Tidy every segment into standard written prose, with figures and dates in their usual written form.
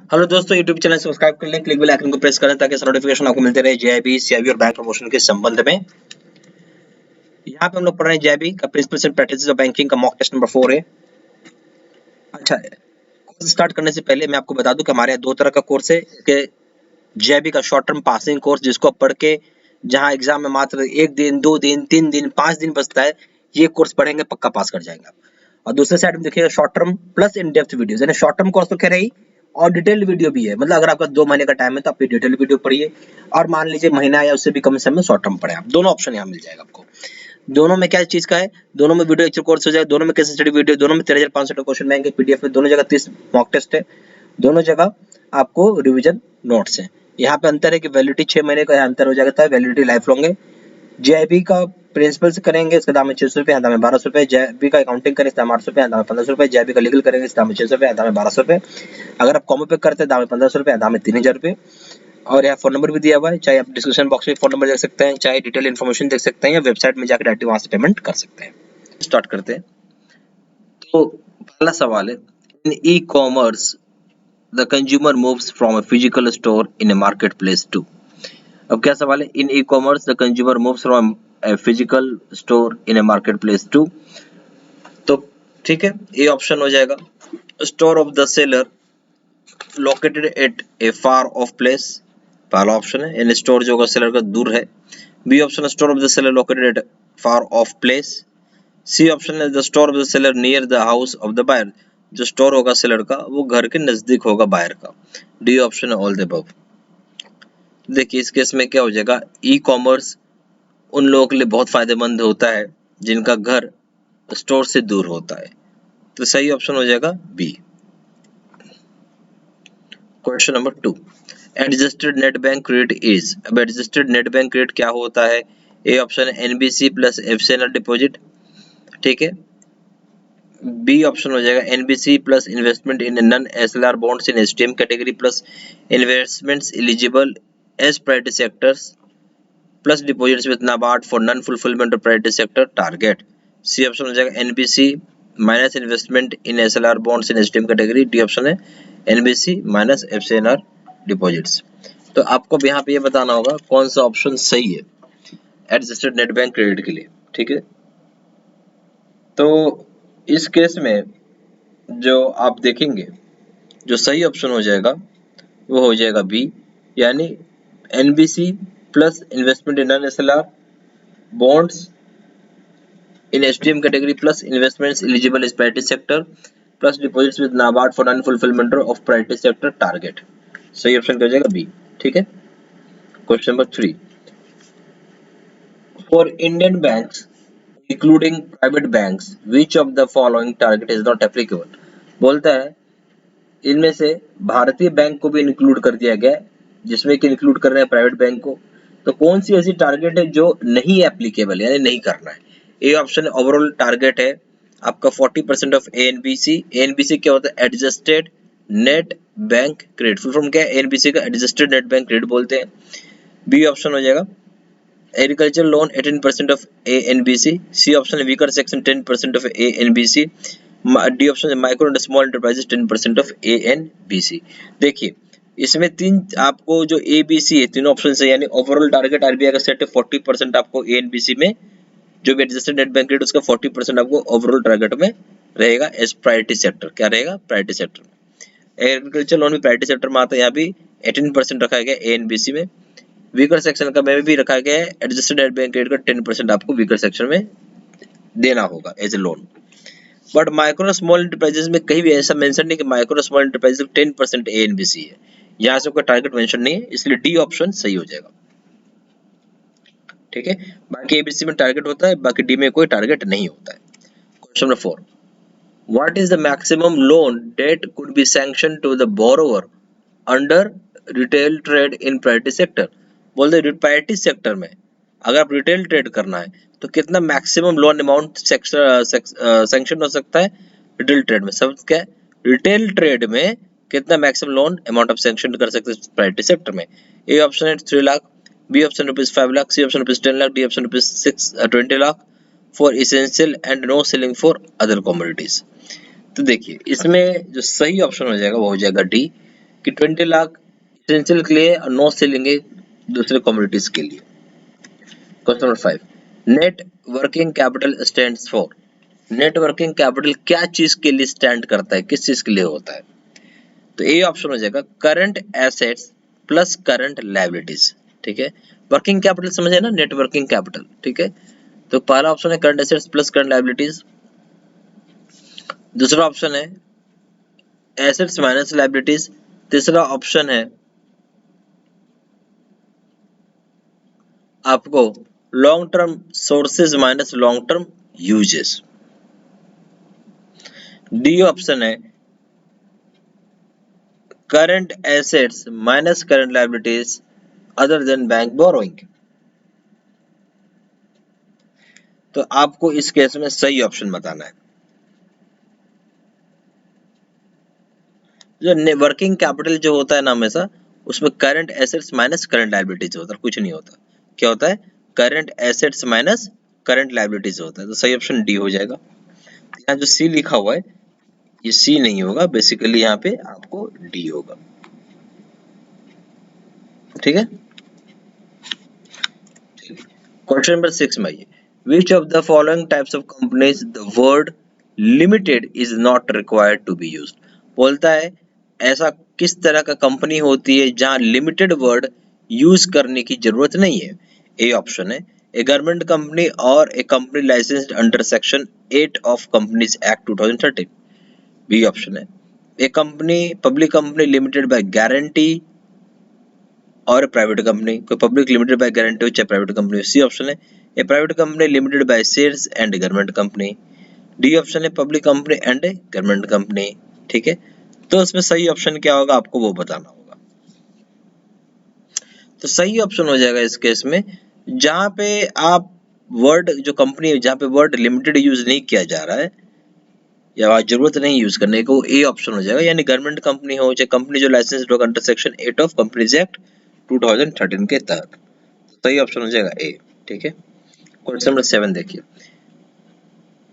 Hello दोस्तों, YouTube channel subscribe कर लें, क्लिक बेल आइकन को प्रेस करें ताकि नोटिफिकेशन आपको मिलते रहे जेआईबी, सीआईबी और बैंक प्रमोशन के संबंध में। यहाँ पे हम लोग पढ़ रहे हैं जेआईबी का principles and practices of banking का मॉक टेस्ट नंबर 4 है। अच्छा, कोर्स स्टार्ट करने से पहले मैं आपको बता दूं कि हमारे यहाँ दो तरह का कोर्स है कि जेआईबी का शॉर्ट टर्म पासिंग कोर्स, जिसको आप पढ़ के जहाँ एग्जाम में मात्र 1 दिन 2 दिन 3 दिन 5 दिन बचता है, ये कोर्स पढ़ेंगे पक्का पास कर जाएंगे आप। और दूसरे साइड में देखिएगा short term plus in depth videos, यानी शॉर्ट टर्म कोर्स तो कह रही और डिटेल वीडियो भी है। मतलब अगर आपका 2 महीने का टाइम है तो आप डिटेल वीडियो पढ़िए, और मान लीजिए महीना या उससे भी कम समय में शॉर्ट टर्म पढ़े। आप दोनों ऑप्शन यहाँ मिल जाएगा आपको। दोनों में क्या चीज का है, दोनों में वीडियो लेक्चर कोर्स हो जाएगा, दोनों में केस स्टडी वीडियो, दोनों में 13,500 का क्वेश्चन बैंक है पीडीएफ में, दोनों जगह 30 मॉक टेस्ट है, दोनों जगह आपको रिवीजन नोट्स है। यहाँ पे अंतर है कि वैलिडिटी 6 महीने का अंतर हो जाता है, वैलिडिटी लाइफ लॉन्ग है। जेआईबी का प्रिंसिपल से करेंगे, इसका दाम है 600 रुपये, दाम है 1200 रुपये। जेआईबी का अकाउंटिंग करें, इसका दाम 800 रुपये, दाम है 1500 रुपये। जेआईबी का लीगल करेंगे, इसका दाम है 600 रुपये, दाम है 1200 रुपये। अगर आप कॉमो पे करते हैं, दाम है 1500 रुपये, दाम है 3000 रुपये। और यहाँ फोन नंबर भी दिया हुआ है, चाहे आप डिस्क्रिप्शन बॉक्स में फोन नंबर देख सकते हैं, चाहे डिटेल इन्फॉर्मेशन देख सकते हैं, या वेबसाइट में जाकर डायरेक्ट वहां से पेमेंट कर सकते हैं। स्टार्ट करते हैं। तो पहला सवाल है, in e commerce the consumer moves from a physical store in a market place to. अब क्या सवाल है, in e commerce the consumer moves from a physical store in a marketplace too। तो ठीक है, ये ऑप्शन हो जाएगा। Store of the seller located at a far off place, पहला ऑप्शन है, यानी स्टोर जो होगा सेलर का दूर है। B option, store of the seller located at far off place. C option है, the store of the seller near the house of the buyer, जो स्टोर होगा सेलर का वो घर के नजदीक होगा बायर का। डी ऑप्शन है ऑल द अबव। देखिए इस केस में क्या हो जाएगा, ई कॉमर्स उन लोगों के लिए बहुत फायदेमंद होता है जिनका घर स्टोर से दूर होता है, तो सही ऑप्शन हो जाएगा B. Question number 2, adjusted net bank credit is. अब एडजस्टेड नेट बैंक क्रेडिट क्या होता है? ए ऑप्शन है एनबीसी प्लस एफसीएनआर डिपॉजिट, ठीक है। बी ऑप्शन हो जाएगा NBC plus investment in non SLR bonds in STM category plus investments eligible as priority sectors plus deposits with NABARD for non fulfilment of priority sector target. C option हो जाएगा NBC minus investment in SLR bonds in STM category. D option है NBC minus FCNR deposits. तो आपको यहाँ पे ये बताना होगा कौन सा ऑप्शन सही है एडजस्टेड नेट बैंक क्रेडिट के लिए, ठीक है। तो इस केस में जो आप देखेंगे, जो सही ऑप्शन हो जाएगा वो हो जाएगा बी, यानी NBC plus investment in non SLR bonds in STM category plus investments eligible as priority sector plus deposits with NABARD for non-fulfillment of priority sector target। सही ऑप्शन क्या हो जाएगा बी, ठीक है। Question number 3, for Indian banks including private banks which of the following target is not applicable. बोलता है इनमें से भारतीय बैंक को भी इंक्लूड कर दिया गया है, जिसमें कि इंक्लूड कर रहे हैं प्राइवेट बैंक को, तो कौन सी ऐसी टारगेट है जो नहीं एप्लीकेबल, यानी नहीं करना है। ए ऑप्शन ओवरऑल टारगेट है आपका 40% ऑफ एएनबीसी। एएनबीसी क्या होता है? Adjusted net bank credit, full form क्या है एएनबीसी का? एडजस्टेड नेट बैंक क्रेडिट बोलते हैं। बी ऑप्शन हो जाएगा agriculture loan 18% of ANBC. C option weaker section 10% of ANBC. D option micro and small enterprises 10% of ANBC. देखिए इसमें तीन आपको जो ए बी सी है तीनों ऑप्शन है, यानी ओवरऑल टारगेट आरबीआई का सेट है 40% आपको एएनबीसी में, जो भी एडजस्टेड नेट बैंक क्रेडिट उसका 40% आपको ओवरऑल टारगेट में रहेगा एज प्रायोरिटी सेक्टर। क्या रहेगा? प्रायोरिटी सेक्टर में। एग्रीकल्चर लोन भी प्रायोरिटी सेक्टर में आता है, यहाँ भी 18% रखा गया एएनबीसी में। वीकर सेक्शन का में भी रखा गया है एडजस्टेड नेट बैंक क्रेडिट का 10% आपको वीकर सेक्शन में देना होगा as a loan. But micro small enterprises में कहीं भी ऐसा मेंशन नहीं कि माइक्रो स्मॉल एंटरप्राइजेस 10% एएनबीसी है, यहाँ से कोई टारगेट मेंशन नहीं है, इसलिए डी ऑप्शन सही हो जाएगा, ठीक है। बाकी एबीसी में टारगेट होता है, बाकी डी में कोई टारगेट नहीं होता है। Question number 4, what is the maximum loan that could be sanction to the borrower under retail trade in priority sector. बोलते हैं प्रायोरिटी सेक्टर में अगर आप रिटेल ट्रेड करना है तो कितना मैक्सिमम लोन अमाउंट सैंक्शन हो सकता है रिटेल ट्रेड में। सब क्या है? रिटेल ट्रेड में कितना maximum loan amount of sanction कर सकते हैं प्रायोरिटी सेक्टर में। ए ऑप्शन है 3 lakh, B option ₹5 lakh, C option ₹10 lakh, D option ₹20 lakh for essential and no ceiling for other commodities. तो देखिए इसमें जो सही ऑप्शन हो जाएगा वो हो जाएगा डी, कि 20 लाख एसेंशियल के लिए और 9 से लेंगे दूसरे कम्युनिटीज के लिए। Question number 5, net working capital stands for. Net working capital क्या चीज के लिए स्टैंड करता है, किस चीज के लिए होता है? तो ए ऑप्शन हो जाएगा current assets plus current liabilities. ठीक है, वर्किंग कैपिटल समझे ना, नेट वर्किंग कैपिटल। ठीक है, तो पहला ऑप्शन है current assets plus current liabilities. दूसरा ऑप्शन है एसेट्स माइनस लायबिलिटीज। तीसरा ऑप्शन है आपको long term sources minus long term uses. D option है current assets minus current liabilities other than bank borrowing. तो आपको इस केस में सही ऑप्शन बताना है। जो वर्किंग कैपिटल जो होता है ना, हमेशा उसमें current assets minus current liabilities होता है, कुछ नहीं होता। क्या होता है? Current assets minus current liabilities होता है। तो सही ऑप्शन डी हो जाएगा। यहाँ जो सी लिखा हुआ है ये सी नहीं होगा, बेसिकली यहाँ पे आपको डी होगा। ठीक है, क्वेश्चन नंबर 6 में आइए, which of the following types of companies the word limited is not required to be used. बोलता है ऐसा किस तरह का कंपनी होती है जहां लिमिटेड वर्ड यूज करने की जरूरत नहीं है। ए ऑप्शन है ए गवर्नमेंट कंपनी और a company licensed under section 8 of companies act 2013। B option है a company public company limited by guarantee और प्राइवेट कंपनी, कोई पब्लिक लिमिटेड बाय गारंटी हो चाहे प्राइवेट कंपनी हो। सी ऑप्शन है a private company limited by shares and government company. D option है public company and government company. ठीक है, तो इसमें सही ऑप्शन क्या होगा आपको वो बताना होगा। तो सही ऑप्शन हो जाएगा इस केस में जहां पे आप वर्ड जो कंपनी है जहां पे वर्ड लिमिटेड यूज नहीं किया जा रहा है या जरूरत नहीं यूज करने को, ए ऑप्शन हो जाएगा। यानी गवर्नमेंट कंपनी हो चाहे कंपनी जो लाइसेंस्ड हो under section 8 of companies act 2013 के तहत। सही ऑप्शन हो जाएगा ए। ठीक है, क्वेश्चन नंबर 7 देखिए,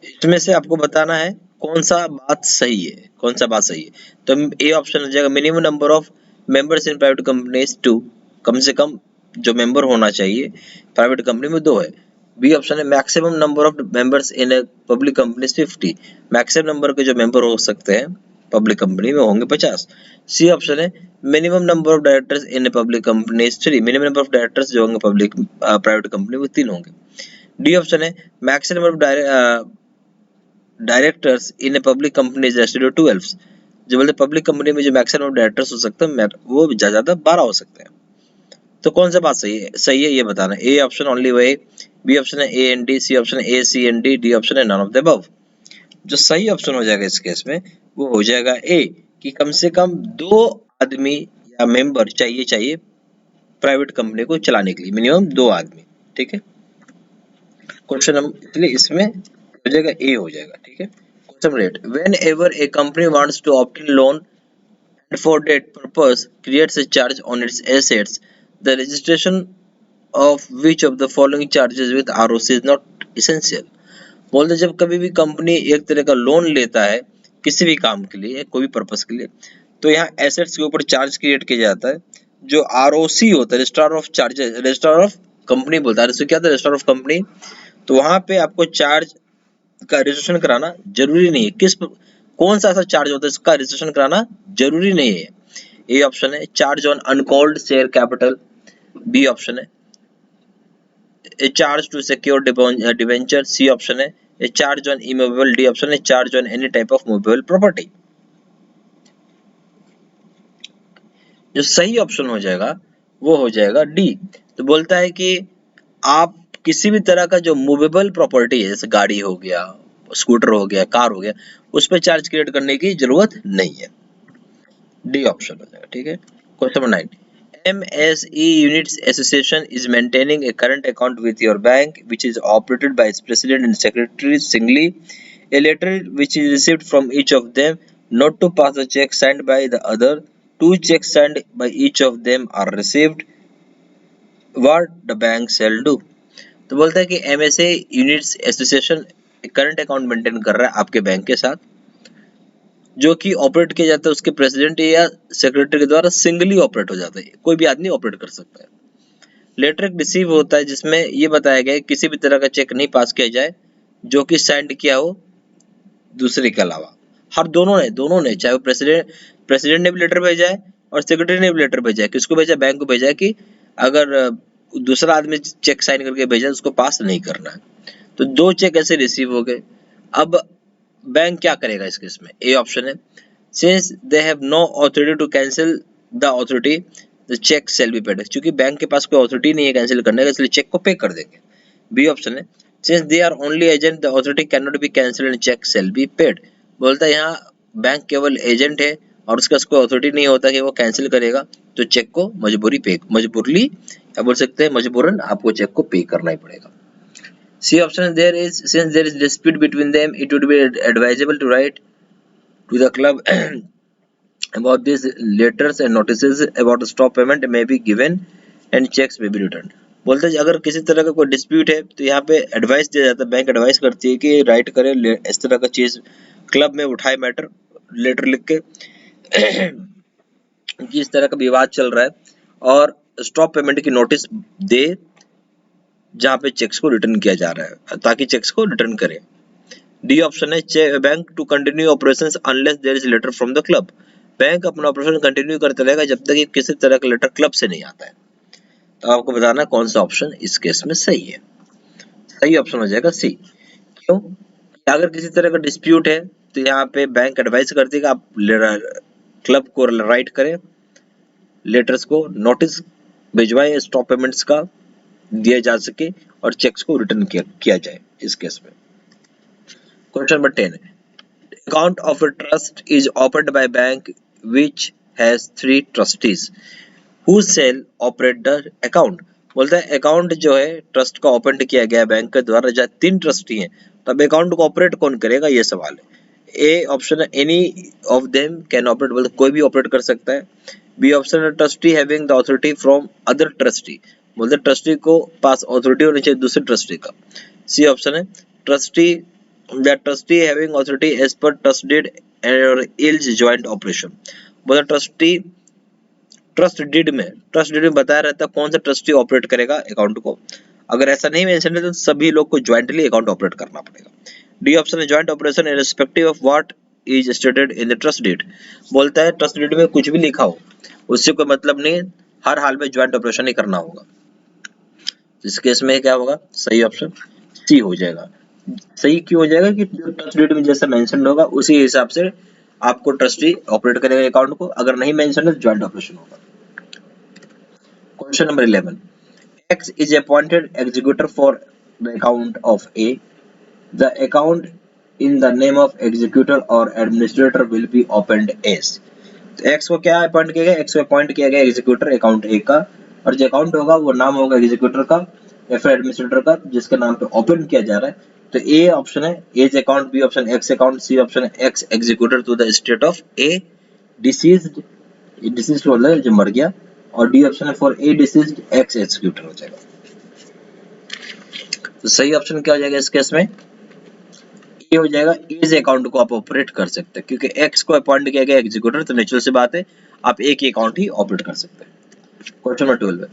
इसमें से आपको बताना है कौन सा बात सही है, कौन सा बात सही है। तो ए ऑप्शन हो जाएगा minimum number of members in private companies 2, कम से कम जो मेंबर होना चाहिए प्राइवेट कंपनी में 2 है। बी ऑप्शन है maximum number of members in a public companies 50, maximum number के जो मेंबर हो सकते हैं पब्लिक कंपनी में होंगे 50। सी ऑप्शन है minimum number of directors in a public companies 3, minimum number of directors जो होंगे पब्लिक प्राइवेट कंपनी में 3 होंगे। डी ऑप्शन है maximum number of directors in a public company is restricted to 12, जो बोलते पब्लिक कंपनी में जो मैक्सिमम डायरेक्टर्स हो सकते हैं वो ज्यादा 12 हो सकते हैं। तो कौन सा बात सही है, ये बताना। A option only way, B option है A and D, C option है A C and D, D option है नन ऑफ द अबव। जो सही ऑप्शन हो जाएगा इस केस में वो हो जाएगा ए कि कम से कम 2 आदमी या मेंबर चाहिए प्राइवेट कंपनी को चलाने के लिए, मिनिमम 2 आदमी। ठीक है, क्वेश्चन नंबर इसलिए इसमें हो जाएगा ए हो जाएगा। ठीक है, question eight whenever a company wants to obtain loan and for that purpose creates a charge on its assets, the registration of which of the following charges with ROC is not essential। बोलते जब कभी भी company एक तरह का loan लेता है किसी भी काम के लिए कोई भी पर्पस के लिए, तो यहाँ एसेट्स के ऊपर चार्ज क्रिएट किया जाता है जो आरओसी होता है, registrar of charges, registrar of company बोलता है। क्या था रजिस्ट्रार ऑफ कंपनी, तो वहां पे आपको चार्ज का रजिस्ट्रेशन कराना जरूरी नहीं है। कौन सा ऐसा चार्ज होता है इसका रजिस्ट्रेशन कराना जरूरी नहीं है। ए ऑप्शन है charge on uncalled share capital, B option है a charge to secure debenture, C option है a charge on immovable, D option है charge on any type of movable property. जो सही ऑप्शन हो जाएगा वो हो जाएगा डी। तो बोलता है कि आप किसी भी तरह का जो मूवेबल प्रॉपर्टी है जैसे गाड़ी हो गया, स्कूटर हो गया, कार हो गया, उस पर चार्ज क्रिएट करने की जरूरत नहीं है। डी ऑप्शन हो जाएगा। ठीक है, question number 9, MSE Units Association is maintaining a current account with your bank which is operated by its president and secretary singly. A letter which is received from each of them not to pass the check signed by the other. 2 checks signed by each of them are received. What the bank shall do? तो बोलता है कि MSA units association current account maintain कर रहा है आपके bank के साथ जो कि ऑपरेट किया जाता है उसके प्रेसिडेंट या सेक्रेटरी के द्वारा सिंगली ऑपरेट हो जाता है, कोई भी आदमी ऑपरेट कर सकता है। लेटर एक रिसीव होता है जिसमें ये बताया गया है किसी भी तरह का चेक नहीं पास किया जाए जो कि साइंड किया हो दूसरे के अलावा। हर दोनों ने चाहे वो प्रेसिडेंट ने भी लेटर भेजा है और सेक्रेटरी ने भी लेटर भेजा है, किसको भेजा है, बैंक को भेजा है कि अगर दूसरा आदमी चेक साइन करके भेजा है उसको पास नहीं करना है। तो 2 चेक ऐसे रिसीव हो गए। अब बैंक क्या करेगा इस केस में? ए ऑप्शन है, since they have no authority to cancel the authority the cheque shall be paid, क्योंकि बैंक के पास कोई ऑथोरिटी नहीं है कैंसिल करने का, इसलिए चेक को पे कर देंगे। बी ऑप्शन है, since they are only agent the authority can not be cancelled and cheque shall be paid, बोलता है यहाँ बैंक केवल एजेंट है और उसका कोई ऑथोरिटी नहीं होता कि वो कैंसिल करेगा, तो चेक को मजबूरली या बोल सकते हैं मजबूरन आपको चेक को पे करना ही पड़ेगा। C option, there is since there is dispute between them it would be advisable to write to the club about these letters and notices about stop payment may be given and checks may be returned। बोलते हैं अगर किसी तरह का कोई dispute है तो यहाँ पे एडवाइस दिया जाता है, बैंक एडवाइस करती है कि राइट करे इस तरह का चीज क्लब में उठाए मैटर लेटर लिख के कि इस तरह का विवाद चल रहा है और स्टॉप पेमेंट की नोटिस दे जहाँ पे चेक्स को रिटर्न किया जा रहा है ताकि चेक्स को रिटर्न करें। डी ऑप्शन है, bank to continue operations unless there is letter from the club, bank अपना ऑपरेशन कंटिन्यू करता रहेगा जब तक किसी तरह का लेटर क्लब से नहीं आता है। तो आपको बताना कौन सा ऑप्शन इस केस में सही है। सही ऑप्शन हो जाएगा सी। क्यों? अगर किसी तरह का डिस्प्यूट है तो यहाँ पे बैंक एडवाइस करती है कि आप क्लब को राइट करें, लेटर्स को नोटिस भिजवाएं स्टॉप पेमेंट्स का दिया जा सके और चेक्स को रिटर्न किया जाए इस केस में। Question number 10, account of a trust is opened by bank which has 3 trustees who shall operate the account। बोलता है अकाउंट जो है ट्रस्ट का ओपन किया गया बैंक के द्वारा जहाँ 3 ट्रस्टी हैं, तो अब अकाउंट को ऑपरेट कौन करेगा ये सवाल है। ए ऑप्शन है, any of them can operate, बोलते कोई भी ऑपरेट कर सकता है। बी ऑप्शन है, trustee having the authority from other trustee, बोलते ट्रस्टी को पास अथॉरिटी होनी चाहिए दूसरे ट्रस्टी का। सी ऑप्शन है, trustee the trustee having authority as per trust deed or else joint operation, बोलते ट्रस्ट डीड में बताया रहता है कौन सा ट्रस्टी ऑपरेट करेगा अकाउंट को। अगर ऐसा नहीं मेंशन है तो सभी लोग को ज्वाइंटली अकाउंट ऑपरेट करना पड़ेगा। डी ऑप्शन है, joint operation irrespective of what is stated in the trust deed, बोलता है ट्रस्ट डीड में कुछ भी लिखा हो उससे कोई मतलब नहीं, हर हाल में ज्वाइंट ऑपरेशन ही करना होगा। इस केस में क्या होगा? सही ऑप्शन सी हो जाएगा। सही क्यों हो जाएगा कि जो ट्रस्ट डीड में जैसा मेंशन होगा उसी हिसाब से आपको ट्रस्टी ऑपरेट करेगा अकाउंट को, अगर नहीं मेंशन है तो ज्वाइंट ऑपरेशन होगा। Question number 11, X is appointed executor for the account of A. The account in the name of executor or administrator will be opened as। तो X को क्या अपॉइंट किया गया? X को अपॉइंट किया गया एग्जीक्यूटर अकाउंट A का, और जो अकाउंट होगा वो नाम होगा एग्जीक्यूटर का या फिर एडमिनिस्ट्रेटर का जिसके नाम पे ओपन किया जा रहा है। तो ए ऑप्शन है as account, B option ex account, C option है ex executor to the state of a deceased, deceased मतलब जो मर गया, और डी ऑप्शन है for a deceased ex executor हो जाएगा। तो सही ऑप्शन क्या हो जाएगा इस केस में? ए हो जाएगा। एज अकाउंट को आप ऑपरेट कर सकते हैं क्योंकि एक्स को अपॉइंट किया गया एग्जीक्यूटर, तो नेचुरल सी बात है आप एक ही अकाउंट ही ऑपरेट कर सकते हैं। Question number 12,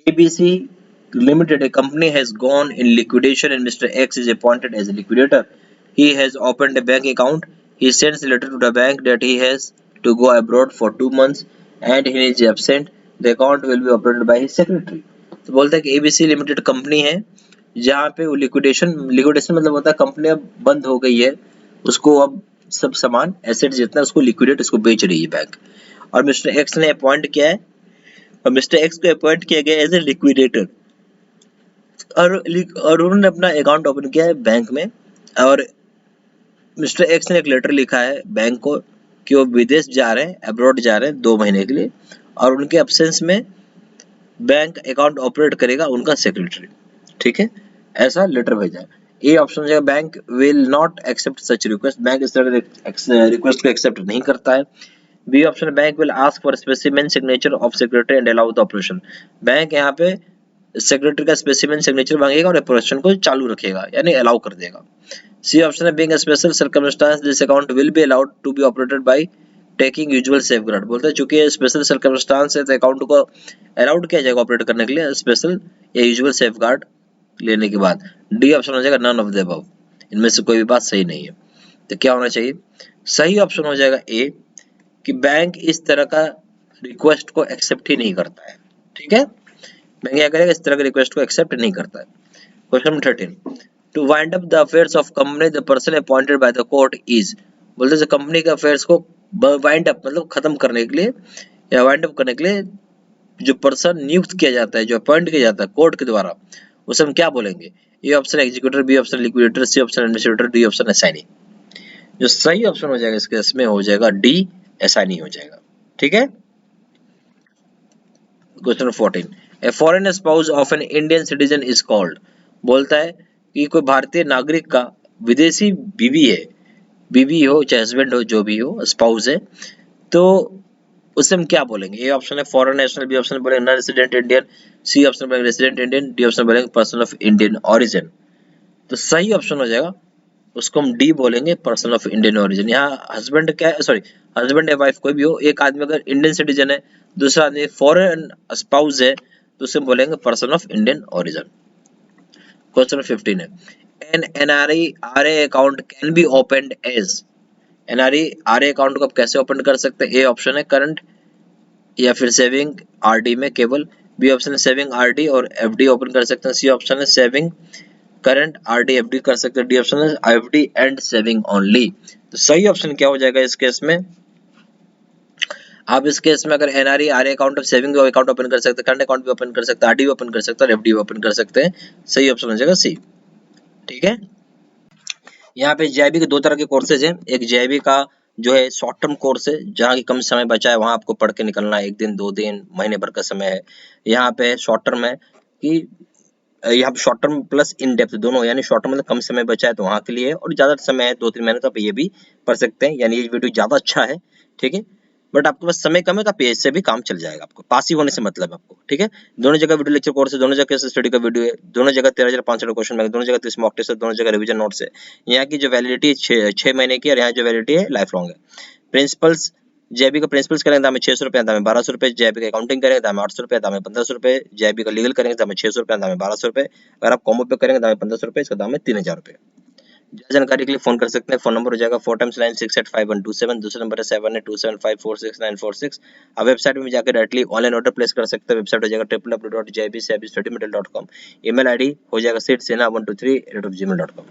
ABC Limited, a company has gone in liquidation and Mr. X is appointed as a liquidator. He has opened a bank account. He sends a letter to the bank that he has to go abroad for 2 months and he is absent. The account will be operated by his secretary। तो बोलता है कि ABC limited company है जहाँ पे वो liquidation मतलब होता है कंपनी अब बंद हो गई है, उसको अब सब सामान एसेट जितना उसको लिक्विडेट उसको बेच रही है बैंक, और मिस्टर एक्स ने अपॉइंट किया है और मिस्टर एक्स को अपॉइंट किया गया एज ए लिक्विडेटर, और उन्होंने अपना अकाउंट ओपन किया है बैंक में, और मिस्टर एक्स ने एक लेटर लिखा है बैंक को कि वो विदेश जा रहे हैं, अब्रॉड जा रहे हैं 2 महीने के लिए, और उनके एब्सेंस में बैंक अकाउंट ऑपरेट करेगा उनका सेक्रेटरी। ठीक है, ऐसा लेटर भेजा है। ए ऑप्शन हो जाएगा, bank will not accept such request, bank इस तरह रिक्वेस्ट को एक्सेप्ट नहीं करता है। B option, bank will ask for specimen signature of secretary and allow the operation, bank यहाँ पे सेक्रेटरी का स्पेसिमेन सिग्नेचर मांगेगा और ऑपरेशन को चालू रखेगा यानी अलाउ कर देगा। सी ऑप्शन है being a special circumstance this account will be allowed to be operated by taking usual safeguard. बोलते हैं चूंकि ये स्पेशल सर्कमस्टांस है तो अकाउंट को अलाउड किया जाएगा ऑपरेट करने के लिए स्पेशल या यूजुअल सेफगार्ड लेने के बाद। डी ऑप्शन हो जाएगा नन ऑफ द अबव, इनमें से कोई भी बात सही नहीं है। तो क्या होना चाहिए? सही ऑप्शन हो जाएगा ए कि बैंक इस तरह का रिक्वेस्ट को एक्सेप्ट ही नहीं करता है। ठीक है, बैंक क्या करेगा, इस तरह के रिक्वेस्ट को एक्सेप्ट नहीं करता है। Question number 13, to wind up the affairs of company the person appointed by the court is. बोलते हैं कंपनी के अफेयर्स को वाइंड अप मतलब खत्म करने के लिए या वाइंड अप करने के लिए जो पर्सन नियुक्त किया जाता है, जो अपॉइंट किया जाता है कोर्ट के द्वारा, उसे हम क्या बोलेंगे? A option executor, B option liquidator, C option administrator, D option assignee. जो सही ऑप्शन हो जाएगा इसके इसमें हो जाएगा डी, असाइनी हो जाएगा। ठीक है। Question number 14, a foreign spouse of an Indian citizen is called. बोलता है कि कोई भारतीय नागरिक का विदेशी बीवी है, बीवी हो चाहे हस्बैंड हो, जो भी हो, स्पाउस है, तो उसे हम क्या बोलेंगे? ए ऑप्शन है फॉरेन नेशनल, बी ऑप्शन बोलेंगे non resident Indian, C option बोलेंगे रेजिडेंट इंडियन, डी ऑप्शन बोलेंगे पर्सन ऑफ इंडियन ओरिजिन। तो सही ऑप्शन हो जाएगा, उसको हम डी बोलेंगे, पर्सन ऑफ इंडियन ओरिजिन। यहाँ हस्बैंड क्या है, सॉरी हस्बैंड या वाइफ कोई भी हो, एक आदमी अगर इंडियन सिटीजन है, दूसरा आदमी फॉरेन स्पाउस है, तो उसे बोलेंगे person of Indian origin. Question 15 है, N NRE RA account can be opened as. NRE RA account को आप कैसे ओपन कर सकते हैं? ए ऑप्शन है करंट या फिर सेविंग आरडी में केवल, बी ऑप्शन है सेविंग आरडी और एफडी ओपन कर सकते हैं, सी ऑप्शन है सेविंग करंट आरडी एफडी कर सकते हैं, डी ऑप्शन है एफडी एंड सेविंग ओनली। तो सही ऑप्शन क्या हो जाएगा इस केस में? आप इस केस में अगर NRE RA account saving account open कर सकते हैं, करंट अकाउंट भी ओपन कर सकते हैं, आरडी भी ओपन कर सकते हैं और एफडी भी ओपन कर सकते हैं। सही ऑप्शन हो जाएगा सी। ठीक है। यहाँ पे जेआईबी के दो तरह के कोर्सेज हैं। एक जेआईबी का जो है शॉर्ट टर्म कोर्स है, जहाँ की कम समय बचा है, वहाँ आपको पढ़ के निकलना है, 1 दिन 2 दिन महीने भर का समय है। यहाँ पे शॉर्ट टर्म है कि यहाँ पे short term plus in depth दोनों, यानी शॉर्ट टर्म मतलब कम समय बचा है तो वहाँ के लिए है, और ज्यादा समय है 2-3 महीने तो आप ये भी पढ़ सकते हैं, यानी ये वीडियो ज्यादा अच्छा है। ठीक है, बट आपके पास समय कम है तो आप इससे भी काम चल जाएगा, आपको पास ही होने से मतलब है आपको। ठीक है, दोनों जगह वीडियो लेक्चर कोर्स है, दोनों जगह स्टडी का वीडियो है, दोनों जगह 13,500 क्वेश्चन बैंक, दोनों जगह 30 मॉक टेस्ट है, दोनों जगह रिवीजन नोट्स है। यहाँ की जो वैलिडिटी है 6 महीने की, और यहाँ जो वैलिडिटी है लाइफ लॉन्ग है। प्रिंसिपल्स जेआईबी का प्रिंसिपल्स करेंगे दाम 600 रुपए, दाम 1200 रुपए, जेआईबी का अकाउंटिंग करेंगे दाम 800 रुपए, दाम 1500 रुपए, जेआईबी का लीगल करेंगे दाम 600 रुपए, दाम 1200 रुपए, अगर आप कॉम्बो पे करेंगे दाम 1500 रुपए, इसका दाम है 3000 रुपए। जानकारी के लिए फोन कर सकते हैं, फोन नंबर हो जाएगा 4 times 9685127, दूसरा नंबर है 7827546946। आप वेबसाइट में जाकर डायरेक्टली ऑनलाइन ऑर्डर प्लेस कर सकते हैं, वेबसाइट हो जाएगा www.jibstudymaterial.com, ईमेल आईडी हो जाएगा seedseena123@gmail.com।